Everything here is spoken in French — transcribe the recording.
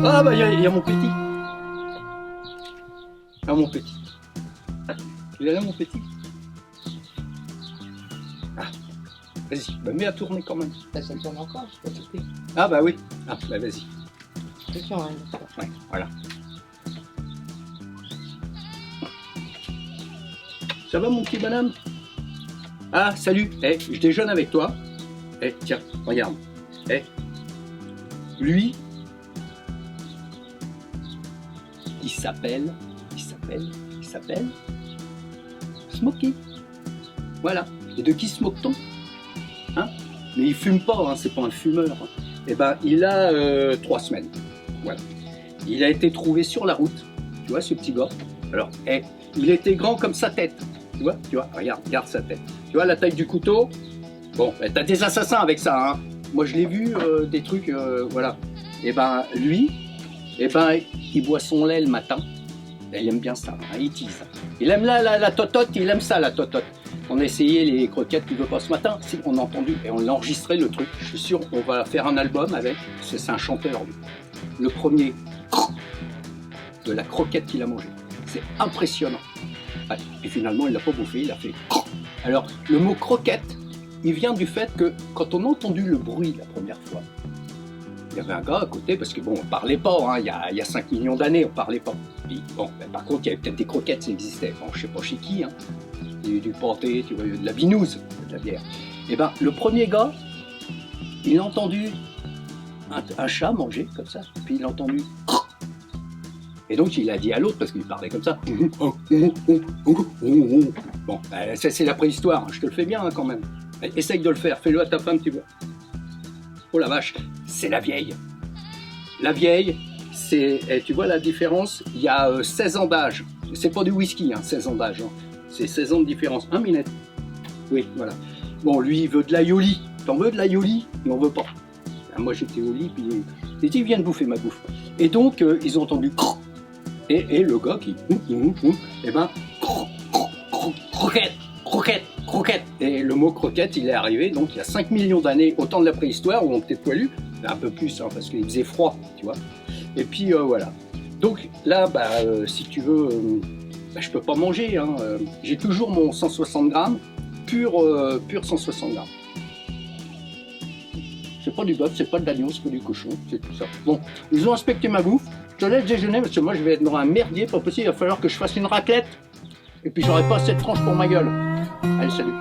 Ah bah il y a mon petit. Ah mon petit. Il est là mon petit. Ah, vas-y, bah mets à tourner quand même. Bah, ça tourne encore, je peux couper. Ah bah oui. Ah bah vas-y. Attention, hein, Ouais, voilà. Ça va mon petit bonhomme? Ah salut, je déjeune avec toi. Tiens, regarde. Lui, il s'appelle Smokey. Voilà. Et de qui se moque-t-on? Hein? Mais il fume pas, hein, c'est pas un fumeur. Eh ben, il a 3 semaines. Voilà. Il a été trouvé sur la route. Tu vois ce petit gars? Alors, il était grand comme sa tête. Tu vois, regarde sa tête. Tu vois la taille du couteau? Bon, t'as des assassins avec ça, hein. Moi je l'ai vu, des trucs, voilà. Et ben lui, il boit son lait le matin. Il aime bien ça, hein, il tease. Il aime la totote, il aime ça la totote. On a essayé les croquettes qu'il veut pas ce matin, on a entendu et on l'a enregistré le truc. Je suis sûr on va faire un album avec, c'est un chanteur lui. Le premier de la croquette qu'il a mangé. C'est impressionnant. Ouais. Et finalement il l'a pas bouffé, il a fait. Alors le mot croquette, il vient du fait que quand on a entendu le bruit la première fois, il y avait un gars à côté, parce que bon, on parlait pas, hein, il y a 5 millions d'années, on parlait pas. Puis, bon, par contre, il y avait peut-être des croquettes, ça existait. Bon, je sais pas chez qui, hein. Il y a eu du pâté, tu vois, de la binouse, de la bière. Et ben, le premier gars, il a entendu un chat manger comme ça, puis il a entendu. Et donc, il a dit à l'autre, parce qu'il parlait comme ça. Bon, ça, c'est la préhistoire, je te le fais bien hein, quand même. Essaye de le faire, fais-le à ta femme, tu vois. Oh la vache, c'est la vieille. La vieille, c'est, tu vois la différence, il y a 16 ans d'âge. C'est pas du whisky, hein, 16 ans d'âge. Hein. C'est 16 ans de différence. Un minette. Oui, voilà. Bon, lui, il veut de l'aïoli. T'en veux de l'aïoli? Mais on veut pas. Moi, j'étais au lit, puis il vient de bouffer ma bouffe. Et donc, ils ont entendu et le gars qui, et ben, croquette. Et le mot croquette, il est arrivé donc il y a 5 millions d'années, au temps de la préhistoire, où on était poilu, un peu plus, hein, parce qu'il faisait froid, tu vois. Et puis voilà. Donc là, si tu veux, je peux pas manger. Hein, j'ai toujours mon 160 grammes, pur 160 grammes. C'est pas du bœuf, c'est pas de l'agneau, c'est pas du cochon, c'est tout ça. Bon, ils ont inspecté ma bouffe. Je te laisse déjeuner parce que moi je vais être dans un merdier, pas possible. Il va falloir que je fasse une raclette. Et puis j'aurai pas assez de tranche pour ma gueule. Allez, salut.